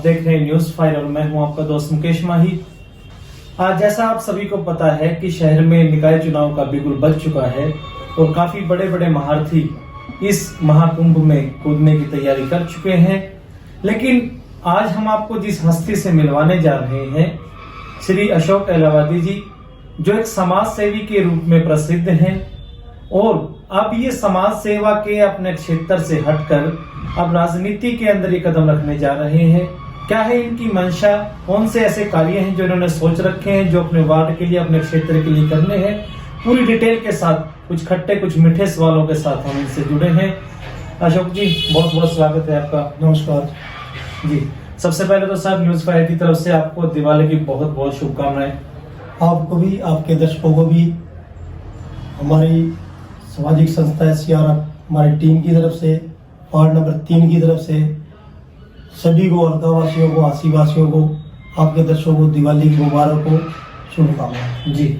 देख रहे हैं न्यूज फाइल और मैं हूं आपका दोस्त मुकेश माही। आज जैसा आप सभी को पता है कि शहर में निकाय चुनाव का बिगुल बज चुका है और काफी बड़े बड़े महारथी इस महाकुंभ में कूदने की तैयारी कर चुके हैं। लेकिन आज हम आपको जिस हस्ती से मिलवाने जा रहे हैं, श्री अशोक अहलावादी जी, जो एक समाज सेवी के रूप में प्रसिद्ध हैं और अब ये समाज सेवा के अपने क्षेत्र से हटकर अब राजनीति के अंदर ये कदम रखने जा रहे हैं। क्या है इनकी मंशा, कौन से ऐसे कार्य हैं जो इन्होंने सोच रखे हैं, जो अपने वार्ड के लिए, अपने क्षेत्र के लिए करने हैं, पूरी डिटेल के साथ, कुछ खट्टे कुछ मीठे सवालों के साथ हम इनसे जुड़े हैं। अशोक जी, बहुत बहुत स्वागत है आपका। नमस्कार जी। सबसे पहले तो साहब न्यूज फाइव की तरफ से आपको दिवाली की बहुत बहुत शुभकामनाएं। आपको भी, आपके दर्शकों को भी, हमारी सामाजिक संस्था SCR हमारी टीम की तरफ से, वार्ड नंबर 3 की तरफ से सभी को, अलगावासियों को, आसीवासियों को, आपके दर्शकों को दिवाली की मुबारक हो, शुभकामनाएं। जी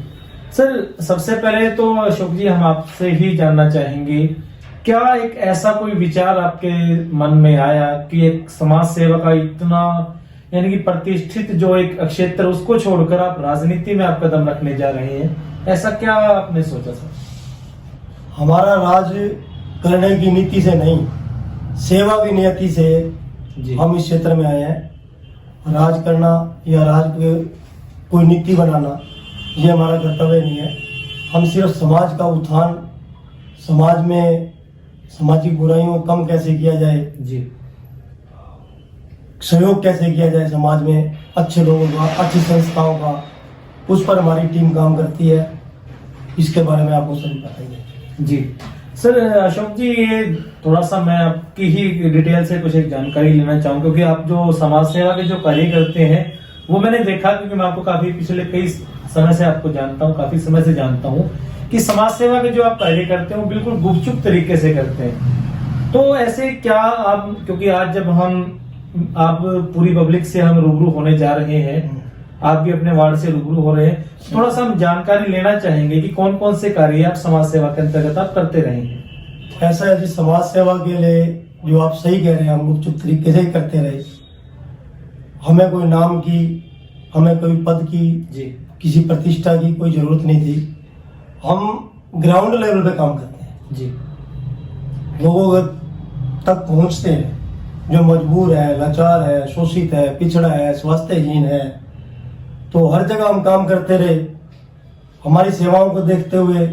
सर, सबसे पहले तो अशोक जी हम आपसे ही जानना चाहेंगे, क्या एक ऐसा कोई विचार आपके मन में आया कि एक समाज सेवा का इतना यानी कि प्रतिष्ठित जो एक क्षेत्र, उसको छोड़कर आप राजनीति में आप कदम रखने जा रहे हैं, ऐसा क्या आपने सोचा सर? हमारा राज करने की नीति से नहीं, सेवा की नियति से हम इस क्षेत्र में आए हैं। राज करना या राज के कोई नीति बनाना ये हमारा कर्तव्य नहीं है। हम सिर्फ समाज का उत्थान, समाज में सामाजिक बुराइयों को कम कैसे किया जाए जी, सहयोग कैसे किया जाए समाज में, अच्छे लोगों का, अच्छी संस्थाओं का, उस पर हमारी टीम काम करती है। इसके बारे में आपको सभी बताएंगे। जी सर, अशोक जी, ये थोड़ा सा मैं आपकी ही डिटेल से कुछ एक जानकारी लेना चाहूँ, क्योंकि आप जो समाज सेवा के जो कार्य करते हैं वो मैंने देखा, क्योंकि मैं आपको काफी पिछले कई समय से आपको जानता हूँ, काफी समय से जानता हूँ कि समाज सेवा के जो आप कार्य करते हैं वो बिल्कुल गुपचुप तरीके से करते हैं। तो ऐसे क्या आप, क्योंकि आज जब आप पूरी पब्लिक से हम रूबरू होने जा रहे हैं, आप भी अपने वार्ड से रूबरू हो रहे हैं, थोड़ा सा हम जानकारी लेना चाहेंगे कि कौन कौन से कार्य आप समाज सेवा के अंतर्गत आप करते रहे हैं। ऐसा है कि समाज सेवा के लिए जो आप सही कह रहे हैं, हम गुपचुप तरीके से ही करते रहे। हमें कोई नाम की, हमें कोई पद की जी, किसी प्रतिष्ठा की कोई जरूरत नहीं थी। हम ग्राउंड लेवल पे काम करते हैं जी, लोगों तक पहुंचते हैं, जो मजबूर है, लाचार है, शोषित है, पिछड़ा है, स्वास्थ्यहीन है, तो हर जगह हम काम करते रहे। हमारी सेवाओं को देखते हुए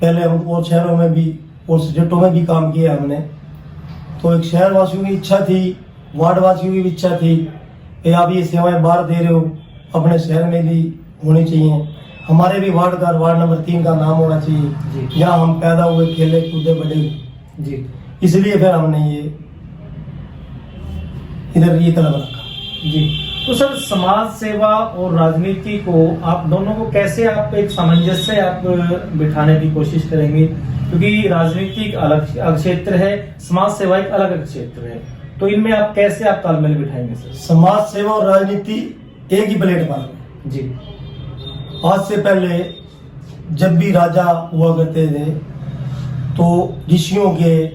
पहले हम और शहरों में भी और स्टेटों में भी काम किया हमने। तो एक शहर वासियों की इच्छा थी, वार्ड वासियों की भी इच्छा थी कि आप ये सेवाएं बाहर दे रहे हो, अपने शहर में भी होनी चाहिए। हमारे भी वार्ड का, वार्ड नंबर 3 का नाम होना चाहिए, जहाँ हम पैदा हुए, खेले कूदे, बढ़े जी। इसलिए फिर हमने ये इधर ये कदम रखा जी। तो सर, समाज सेवा और राजनीति को आप दोनों को कैसे आप एक सामंजस्य आप बिठाने की कोशिश करेंगे, क्योंकि राजनीति एक अलग क्षेत्र है, समाज सेवा एक अलग क्षेत्र है, तो इनमें आप कैसे आप तालमेल बिठाएंगे सर? समाज सेवा और राजनीति एक ही प्लेट पर जी। आज से पहले जब भी राजा हुआ करते थे तो ऋषियों के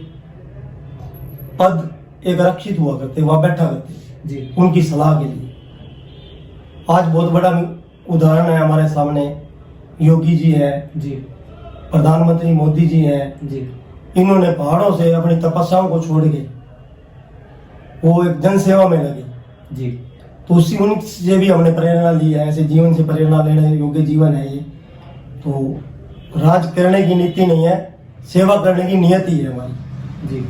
पद एक आरक्षित हुआ करते, वहां बैठा करते जी, उनकी सलाह के लिए। आज बहुत बड़ा उदाहरण है हमारे सामने, योगी जी है जी, प्रधानमंत्री मोदी जी हैं जी। इन्होंने पहाड़ों से अपनी तपस्याओं को छोड़ के वो एक जन सेवा में लगे जी। तो उनसे भी हमने प्रेरणा ली है, ऐसे जीवन से प्रेरणा लेने योग्य जीवन है ये। तो राज करने की नीति नहीं है, सेवा करने की नियति है हमारी जी।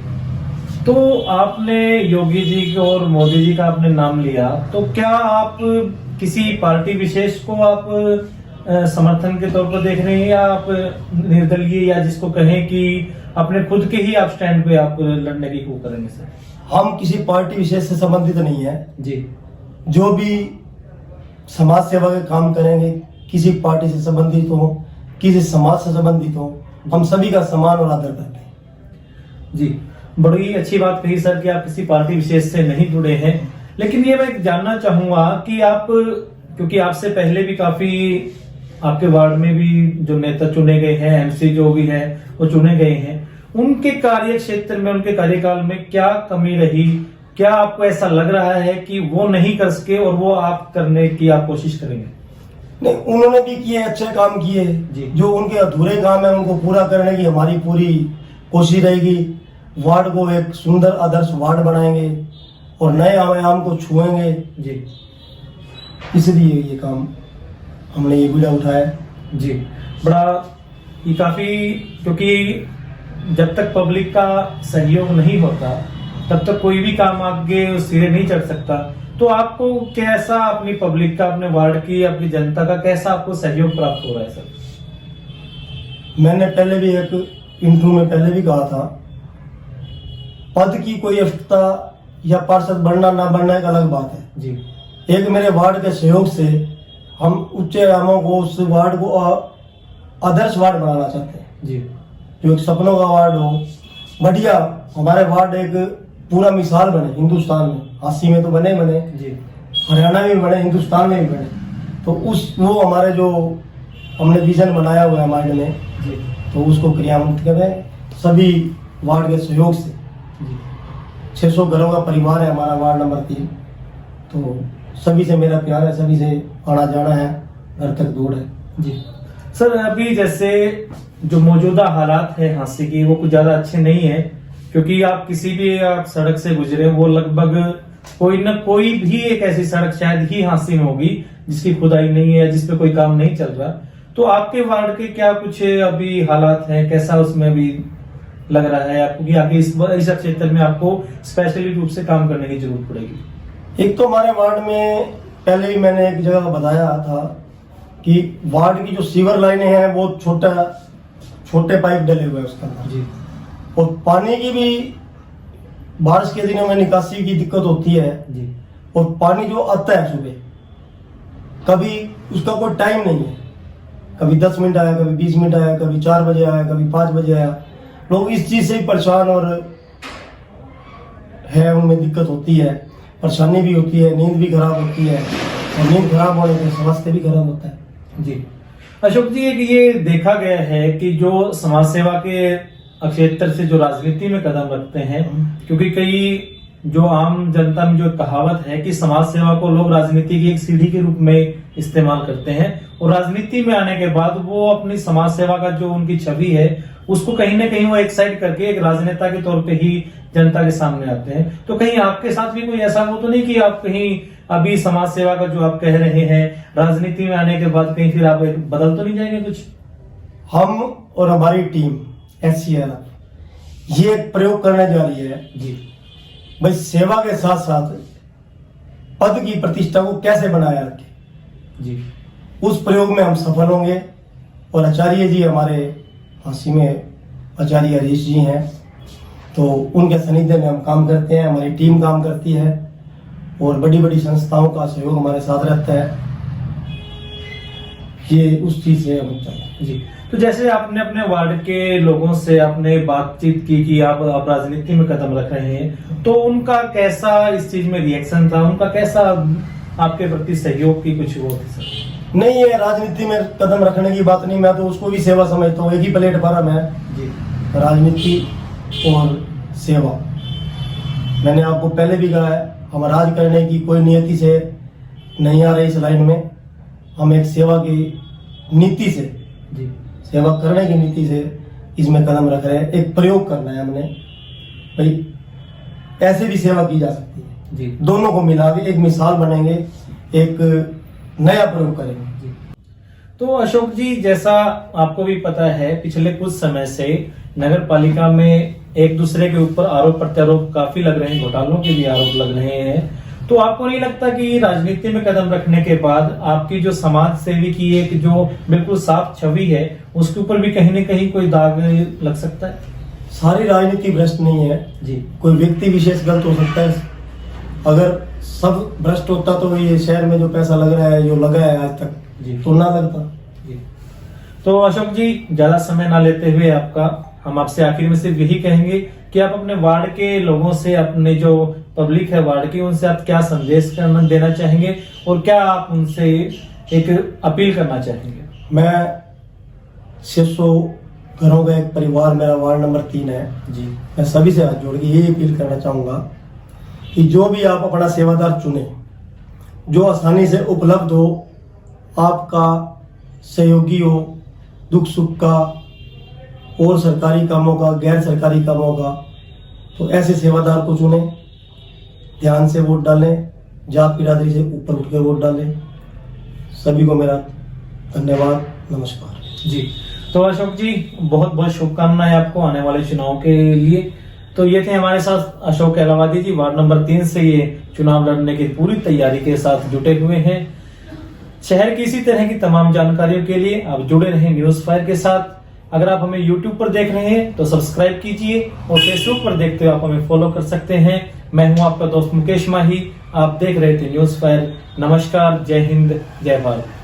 तो आपने योगी जी और मोदी जी का आपने नाम लिया, तो क्या आप किसी पार्टी विशेष को आप समर्थन के तौर पर देख रहे हैं, या आप निर्दलीय, या जिसको कहें कि अपने खुद के ही आप स्टैंड पे आप लड़ने की को करेंगे सर? हम किसी पार्टी विशेष से संबंधित नहीं है जी। जो भी समाज सेवा के काम करेंगे, किसी पार्टी से संबंधित हो, किसी समाज से संबंधित हो, हम सभी का सम्मान और आदर करते हैं जी। बड़ी अच्छी बात कही सर कि आप किसी पार्टी विशेष से नहीं जुड़े हैं। लेकिन ये मैं जानना चाहूंगा कि आप, क्योंकि आपसे पहले भी काफी आपके वार्ड में भी जो नेता चुने गए हैं, MC जो भी है वो चुने गए हैं, उनके कार्य क्षेत्र में, उनके कार्यकाल में क्या कमी रही, क्या आपको ऐसा लग रहा है कि वो नहीं कर सके और वो आप करने की आप कोशिश करेंगे? नहीं, उन्होंने भी किए, अच्छे काम किए। जी। जो उनके अधूरे काम है उनको पूरा करने की हमारी पूरी कोशिश रहेगी। वार्ड को एक सुंदर आदर्श वार्ड बनाएंगे और नए आयाम को छुएंगे। जी इसलिए ये काम हमने ये बीड़ा उठाया। जी, बड़ा ये काफी, क्योंकि जब तक पब्लिक का सहयोग नहीं होता तब तक कोई भी काम आगे सिरे नहीं चढ़ सकता। तो आपको कैसा अपनी पब्लिक का, अपने वार्ड की, अपनी जनता का कैसा आपको सहयोग प्राप्त हो रहा है सर? मैंने पहले भी एक इंटरव्यू में पहले भी कहा था, पद की कोई आवश्यकता या पार्षद बनना ना बनना एक अलग बात है जी। एक मेरे वार्ड के सहयोग से हम उच्च आयामों को, उस वार्ड को आदर्श वार्ड बनाना चाहते हैं जी। जो एक सपनों का वार्ड हो, बढ़िया हमारे वार्ड एक पूरा मिसाल बने हिंदुस्तान में। 80 में तो बने जी। हरियाणा में भी बने, हिंदुस्तान में भी बने। तो वो हमारे जो हमने विजन बनाया हुआ है माइंड में जी। तो उसको क्रियान्वित करें सभी वार्ड के सहयोग से। जी। 600 घरों का परिवार है हमारा वार्ड नंबर 3। तो सभी से मेरा प्यार है, सभी से आना जाना है, घर तक दूर है। जी सर, अभी जैसे जो मौजूदा हालात है हांसी की वो कुछ ज्यादा अच्छे नहीं है, क्योंकि आप किसी भी आप सड़क से गुजरे वो लगभग कोई न कोई भी एक ऐसी सड़क शायद ही हांसी में होगी जिसकी खुदाई नहीं है, जिसपे कोई काम नहीं चल रहा। तो आपके वार्ड के क्या कुछ अभी हालात हैं, कैसा उसमें भी लग रहा है आपको कि आगे इस क्षेत्र में आपको स्पेशली रूप से काम करने की जरूरत पड़ेगी? एक तो हमारे वार्ड में पहले भी मैंने एक जगह बताया था कि वार्ड की जो सीवर लाइनें हैं वो छोटे पाइप डले हुए हैं उसके अंदर जी। और पानी की भी बारिश के दिनों में निकासी की दिक्कत होती है जी। और पानी जो आता है सुबह कभी उसका कोई टाइम नहीं है, कभी 10 मिनट आया, कभी 20 मिनट आया, कभी 4 बजे आया, कभी 5 बजे आया। लोग इस चीज से ही परेशान और है, उनमें दिक्कत होती है, परेशानी भी होती है, नींद भी खराब होती है और नींद खराब होने से स्वास्थ्य भी खराब होता है। जी अशोक जी, एक ये देखा गया है कि जो समाज सेवा के क्षेत्र से जो राजनीति में कदम रखते हैं, क्योंकि कई जो आम जनता में जो कहावत है कि समाज सेवा को लोग राजनीति की एक सीढ़ी के रूप में इस्तेमाल करते हैं और राजनीति में आने के बाद वो अपनी समाज सेवा का जो उनकी छवि है उसको कहीं ना कहीं वो एक साइड करके एक राजनेता के तौर पे ही जनता के सामने आते हैं। तो कहीं आपके साथ भी कोई ऐसा वो तो नहीं कि आप कहीं अभी समाज सेवा का जो आप कह रहे हैं राजनीति में आने के बाद कहीं फिर आप बदल तो नहीं जाएंगे कुछ? हम और हमारी टीम SCL ये एक प्रयोग करने जा रही है जी। भाई, सेवा के साथ साथ पद की प्रतिष्ठा को कैसे बनाए रखे। जी। उस प्रयोग में हम सफल होंगे और आचार्य जी हमारे हांसी में आचार्य हरीश जी हैं, तो उनके सानिध्य में हम काम करते हैं, हमारी टीम काम करती है और बड़ी बड़ी संस्थाओं का सहयोग हमारे साथ रहता है। ये उस चीज से हम चलते हैं। जी, तो जैसे आपने अपने वार्ड के लोगों से आपने बातचीत की कि आप राजनीति में कदम रख रहे हैं, तो उनका कैसा इस चीज में रिएक्शन था, उनका कैसा आपके प्रति सहयोग की कुछ वो थी सर? नहीं, ये राजनीति में कदम रखने की बात नहीं, मैं तो उसको भी सेवा समझता हूँ। एक ही प्लेटफॉर्म है जी। राजनीति और सेवा। मैंने आपको पहले भी कहा है, हम राज करने की कोई नियति से नहीं आ रहे इस लाइन में, हम एक सेवा की नीति से, जी, सेवा करने की नीति से इसमें कदम रख रहे हैं। एक प्रयोग करना है हमने, भाई ऐसे भी सेवा की जा सकती है। जी। दोनों को मिला के एक मिसाल बनेंगे, एक नया प्रयोग करेंगे। जी। तो अशोक जी, जैसा आपको भी पता है पिछले कुछ समय से नगर पालिका में एक दूसरे के ऊपर आरोप प्रत्यारोप काफी लग रहे हैं, घोटालों के भी आरोप लग रहे हैं। तो आपको नहीं लगता कि राजनीति में कदम रखने के बाद आपकी जो समाज सेवी की एक जो बिल्कुल साफ छवि है उसके ऊपर भी कहीं न कहीं कोई दाग लग सकता है? सारी राजनीति भ्रष्ट नहीं है जी। कोई व्यक्ति विशेष गलत हो सकता है। अगर सब भ्रष्ट होता तो ये शहर में जो पैसा लग रहा है, जो लगा है आज तक, जी, तो ना लगता। जी। तो अशोक जी, ज्यादा समय ना लेते हुए आपका हम आपसे आखिर में सिर्फ यही कहेंगे कि आप अपने वार्ड के लोगों से, अपने जो पब्लिक है वार्ड की, उनसे आप क्या संदेश देना चाहेंगे और क्या आप उनसे एक अपील करना चाहेंगे? मैं 600 घरों का एक परिवार मेरा वार्ड नंबर 3 है जी। मैं सभी से हाथ जोड़ के यही अपील करना चाहूंगा कि जो भी आप अपना सेवादार चुने, जो आसानी से उपलब्ध हो, आपका सहयोगी हो, दुख सुख का और सरकारी कामों का, गैर सरकारी कामों का, तो ऐसे सेवादार को चुने, ध्यान से वोट डालें, जात बिरादरी से ऊपर उठकर वोट डालें। सभी को मेरा धन्यवाद, नमस्कार। जी, तो अशोक जी बहुत बहुत शुभकामनाएं आपको आने वाले चुनाव के लिए। तो ये थे हमारे साथ अशोक अहलावादी जी, वार्ड नंबर 3 से ये चुनाव लड़ने की पूरी तैयारी के साथ जुटे हुए हैं। शहर की इसी तरह की तमाम जानकारियों के लिए आप जुड़े रहें न्यूज फायर के साथ। अगर आप हमें YouTube पर देख रहे हैं तो सब्सक्राइब कीजिए और फेसबुक पर देखते हुए आप हमें फॉलो कर सकते हैं। मैं हूं आपका दोस्त मुकेश माही, आप देख रहे थे न्यूज फायर। नमस्कार, जय हिंद, जय भारत।